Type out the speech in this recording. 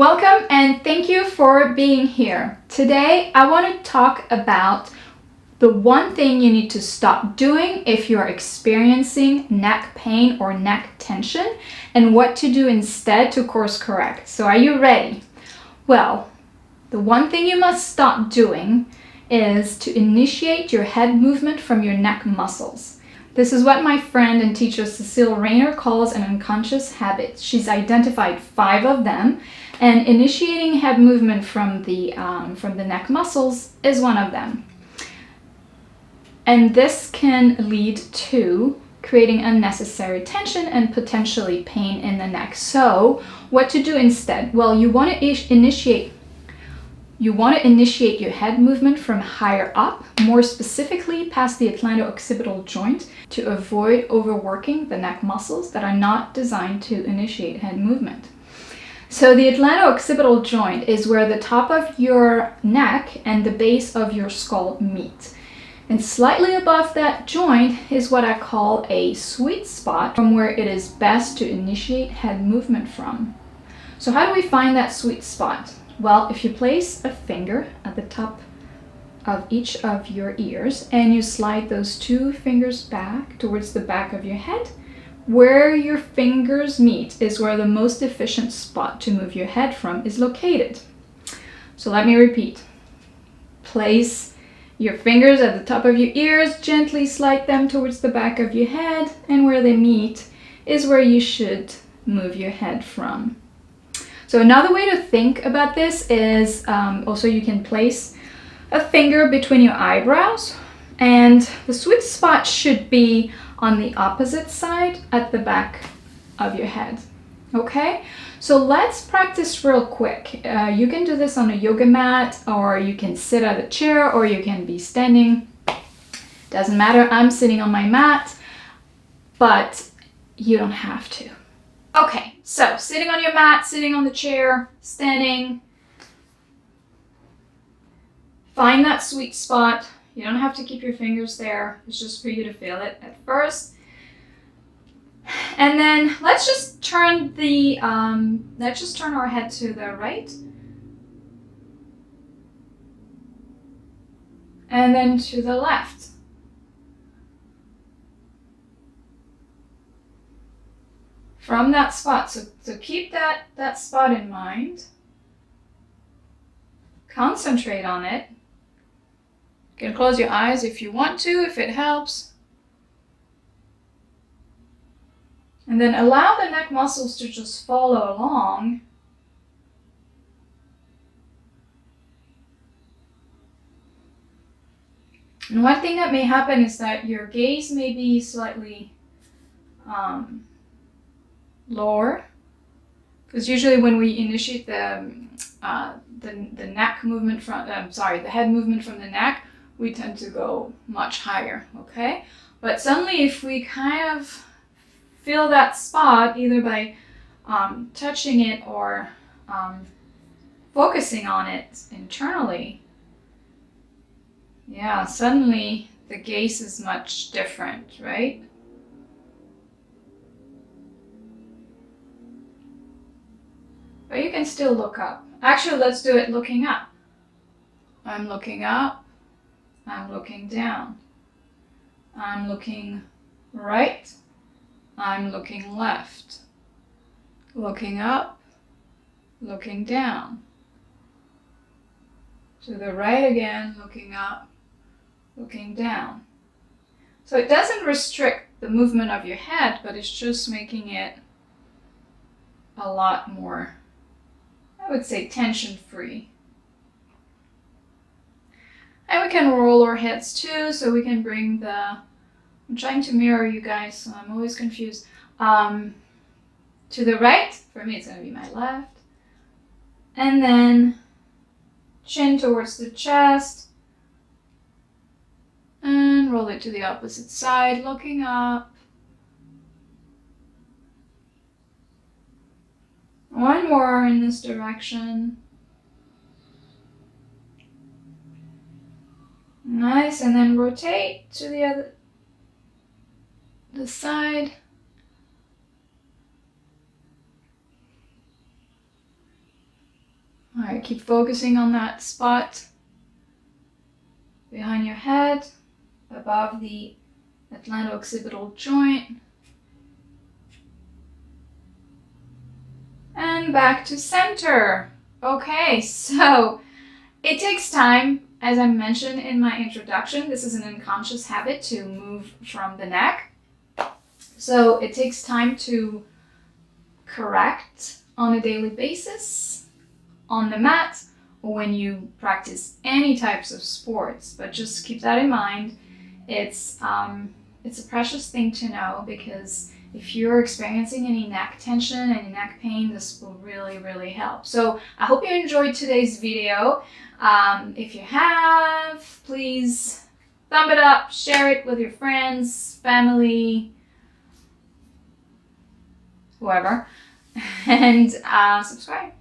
Welcome and thank you for being here. Today I want to talk about the one thing you need to stop doing if you're experiencing neck pain or neck tension and what to do instead to course correct. So are you ready? Well, the one thing you must stop doing is to initiate your head movement from your neck muscles. This is what my friend and teacher Cecile Rayner calls an unconscious habit. She's identified 5 of them, and initiating head movement from the neck muscles is one of them. And this can lead to creating unnecessary tension and potentially pain in the neck. So what to do instead? Well, you want to initiate your head movement from higher up, more specifically past the atlanto-occipital joint, to avoid overworking the neck muscles that are not designed to initiate head movement. So the atlanto-occipital joint is where the top of your neck and the base of your skull meet. And slightly above that joint is what I call a sweet spot, from where it is best to initiate head movement from. So how do we find that sweet spot? Well, if you place a finger at the top of each of your ears and you slide those 2 fingers back towards the back of your head, where your fingers meet is where the most efficient spot to move your head from is located. So let me repeat. Place your fingers at the top of your ears, gently slide them towards the back of your head, and where they meet is where you should move your head from. So another way to think about this is also you can place a finger between your eyebrows, and the sweet spot should be on the opposite side at the back of your head. Okay, so let's practice real quick. You can do this on a yoga mat, or you can sit at a chair, or you can be standing. Doesn't matter, I'm sitting on my mat, but you don't have to. Okay, so sitting on your mat, sitting on the chair, standing. Find that sweet spot. You don't have to keep your fingers there. It's just for you to feel it at first. And then let's just turn our head to the right. And then to the left. From that spot. So keep that spot in mind. Concentrate on it. You can close your eyes if you want to, if it helps. And then allow the neck muscles to just follow along. And one thing that may happen is that your gaze may be slightly lower, because usually when we initiate the neck movement from the head movement from the neck, we tend to go much higher. Okay, but suddenly if we kind of feel that spot either by touching it or focusing on it internally, suddenly the gaze is much different, right? But you can still look up. Actually, let's do it looking up. I'm looking up. I'm looking down. I'm looking right. I'm looking left. Looking up. Looking down. To the right again, looking up. Looking down. So it doesn't restrict the movement of your head, but it's just making it a lot more, I would say, tension-free. And we can roll our heads too, so we can bring I'm trying to mirror you guys, so I'm always confused. To the right, for me it's going to be my left. And then chin towards the chest. And roll it to the opposite side, looking up. One more in this direction. Nice, and then rotate to the side. Alright, keep focusing on that spot behind your head, above the atlanto-occipital joint. And back to center. Okay, so it takes time, as I mentioned in my introduction. This is an unconscious habit to move from the neck. So it takes time to correct on a daily basis, on the mat, or when you practice any types of sports. But just keep that in mind. It's a precious thing to know, because if you're experiencing any neck tension, any neck pain, this will really, really help. So I hope you enjoyed today's video. If you have, please thumb it up, share it with your friends, family, whoever, and subscribe.